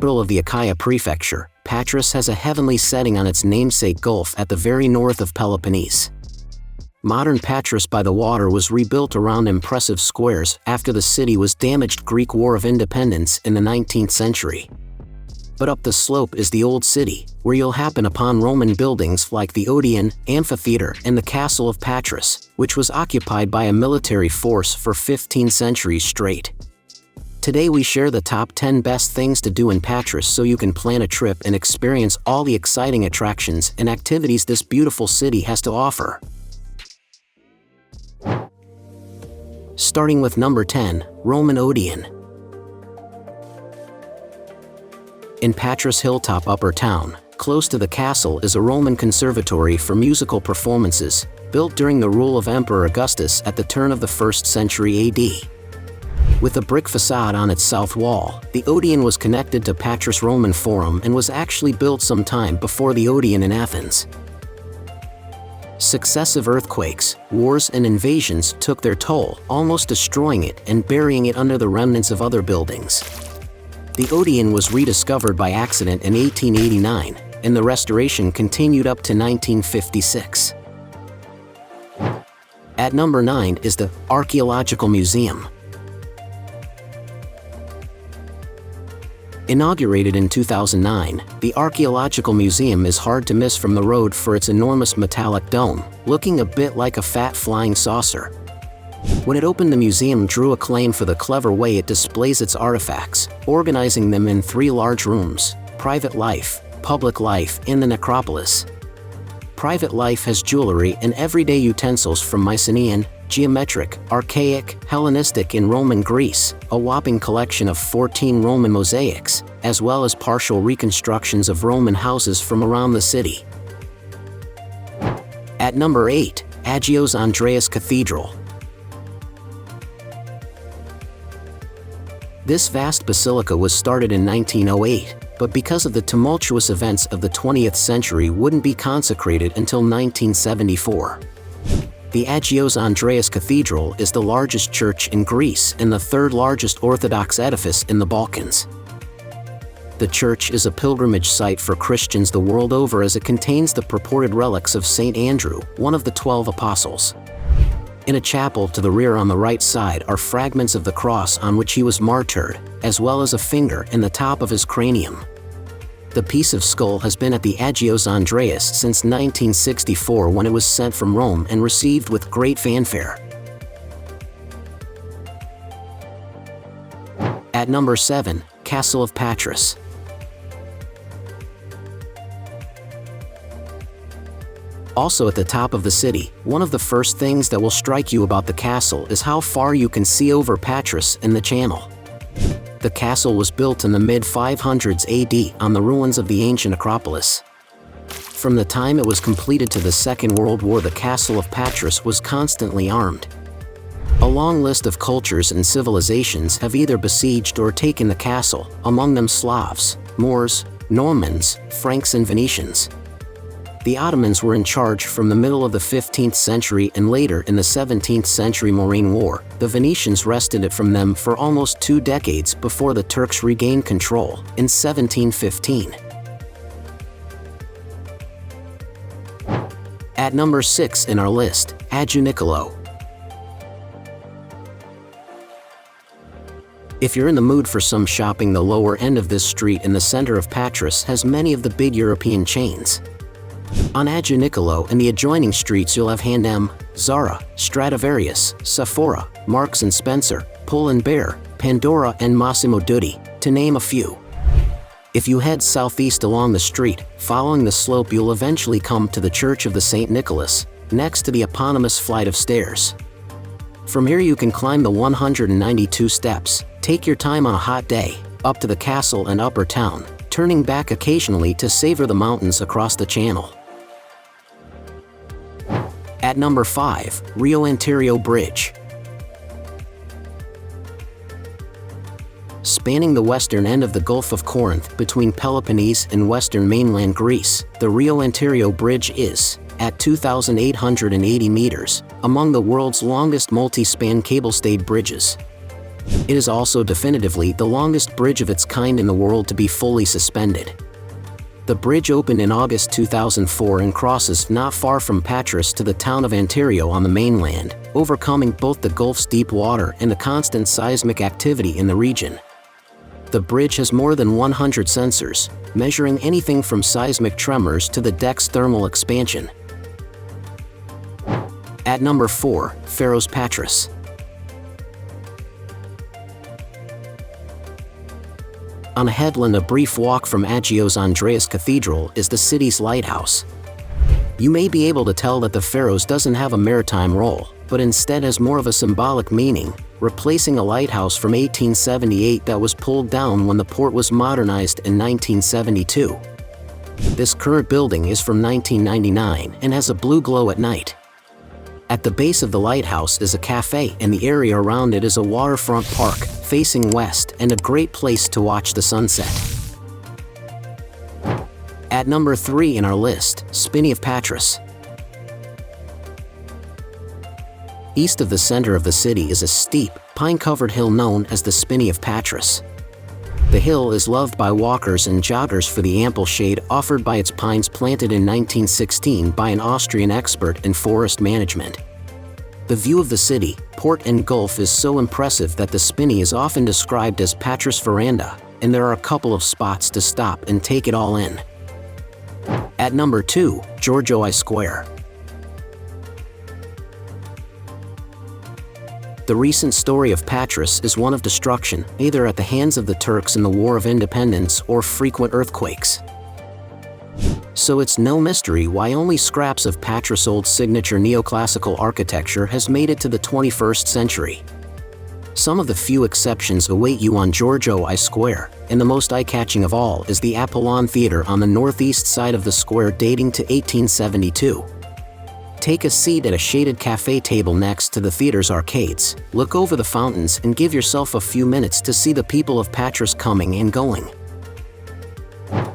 capital of the Achaia prefecture, Patras has a heavenly setting on its namesake gulf at the very north of Peloponnese. Modern Patras by the water was rebuilt around impressive squares after the city was damaged Greek War of Independence in the 19th century. But up the slope is the Old City, where you'll happen upon Roman buildings like the Odeon, amphitheater and the Castle of Patras, which was occupied by a military force for 15 centuries straight. Today we share the top 10 best things to do in Patras so you can plan a trip and experience all the exciting attractions and activities this beautiful city has to offer. Starting with number 10, Roman Odeon. In Patras Hilltop Upper Town, close to the castle is a Roman conservatory for musical performances, built during the rule of Emperor Augustus at the turn of the 1st century AD. With a brick facade on its south wall, the Odeon was connected to Patras Roman Forum and was actually built some time before the Odeon in Athens. Successive earthquakes, wars and invasions took their toll, almost destroying it and burying it under the remnants of other buildings. The Odeon was rediscovered by accident in 1889, and the restoration continued up to 1956. At number 9 is the Archaeological Museum. Inaugurated in 2009, the Archaeological Museum is hard to miss from the road for its enormous metallic dome, looking a bit like a fat flying saucer. When it opened, the museum drew acclaim for the clever way it displays its artifacts, organizing them in 3 large rooms: private life, public life, and the necropolis. Private life has jewelry and everyday utensils from Mycenaean, geometric, archaic, Hellenistic and Roman Greece, a whopping collection of 14 Roman mosaics, as well as partial reconstructions of Roman houses from around the city. At number 8, Agios Andreas Cathedral. This vast basilica was started in 1908, but because of the tumultuous events of the 20th century wouldn't be consecrated until 1974. The Agios Andreas Cathedral is the largest church in Greece and the 3rd largest Orthodox edifice in the Balkans. The church is a pilgrimage site for Christians the world over as it contains the purported relics of Saint Andrew, one of the 12 apostles. In a chapel to the rear on the right side are fragments of the cross on which he was martyred, as well as a finger in the top of his cranium. The piece of skull has been at the Agios Andreas since 1964, when it was sent from Rome and received with great fanfare. At number 7, Castle of Patras. Also at the top of the city, one of the first things that will strike you about the castle is how far you can see over Patras in the channel. The castle was built in the mid-500s AD on the ruins of the ancient Acropolis. From the time it was completed to the Second World War, the Castle of Patras was constantly armed. A long list of cultures and civilizations have either besieged or taken the castle, among them Slavs, Moors, Normans, Franks and Venetians. The Ottomans were in charge from the middle of the 15th century, and later in the 17th century Moraine War, the Venetians wrested it from them for almost 2 decades before the Turks regained control in 1715. At number 6 in our list, Agiou Nikolaou. If you're in the mood for some shopping, the lower end of this street in the center of Patras has many of the big European chains. On Agiou Nikolaou and the adjoining streets you'll have H&M, Zara, Stradivarius, Sephora, Marks & Spencer, Pull & Bear, Pandora and Massimo Dutti, to name a few. If you head southeast along the street, following the slope you'll eventually come to the Church of the St. Nicholas, next to the eponymous flight of stairs. From here you can climb the 192 steps, take your time on a hot day, up to the castle and upper town, turning back occasionally to savor the mountains across the channel. At number 5, Rio-Antirrio Bridge. Spanning the western end of the Gulf of Corinth between Peloponnese and western mainland Greece, the Rio-Antirrio Bridge is, at 2,880 meters, among the world's longest multi-span cable-stayed bridges. It is also definitively the longest bridge of its kind in the world to be fully suspended. The bridge opened in August 2004 and crosses not far from Patras to the town of Antirrio on the mainland, overcoming both the Gulf's deep water and the constant seismic activity in the region. The bridge has more than 100 sensors, measuring anything from seismic tremors to the deck's thermal expansion. At number 4, Faros Patras. On a headland a brief walk from Agios Andreas Cathedral is the city's lighthouse. You may be able to tell that the Faros doesn't have a maritime role, but instead has more of a symbolic meaning, replacing a lighthouse from 1878 that was pulled down when the port was modernized in 1972. This current building is from 1999 and has a blue glow at night. At the base of the lighthouse is a cafe, and the area around it is a waterfront park, facing west and a great place to watch the sunset. At number 3 in our list, Spinney Of Patras. East of the center of the city is a steep, pine-covered hill known as the Spinney Of Patras. The hill is loved by walkers and joggers for the ample shade offered by its pines planted in 1916 by an Austrian expert in forest management. The view of the city, port and gulf is so impressive that the Spinney is often described as Patras Veranda, and there are a couple of spots to stop and take it all in. At number 2, Georgiou I Square. The recent story of Patras is one of destruction, either at the hands of the Turks in the War of Independence or frequent earthquakes. So it's no mystery why only scraps of Patras' old signature neoclassical architecture has made it to the 21st century. Some of the few exceptions await you on Georgiou I Square, and the most eye-catching of all is the Apollon Theatre on the northeast side of the square dating to 1872. Take a seat at a shaded cafe table next to the theater's arcades, look over the fountains and give yourself a few minutes to see the people of Patras coming and going.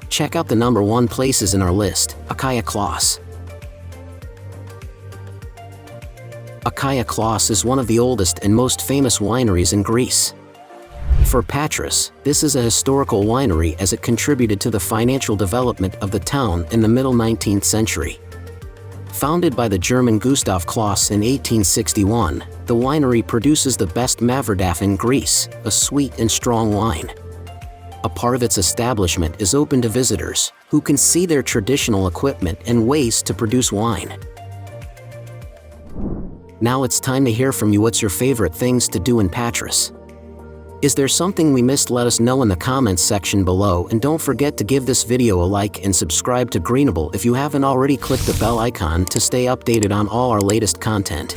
Check out the number 1 places in our list, Achaia Clauss. Achaia Clauss is one of the oldest and most famous wineries in Greece. For Patras, this is a historical winery as it contributed to the financial development of the town in the middle 19th century. Founded by the German Gustav Clauss in 1861, the winery produces the best Maverdaf in Greece, a sweet and strong wine. A part of its establishment is open to visitors, who can see their traditional equipment and ways to produce wine. Now it's time to hear from you. What's your favorite things to do in Patras? Is there something we missed? Let us know in the comments section below, and don't forget to give this video a like and subscribe to Greenable if you haven't already. Click the bell icon to stay updated on all our latest content.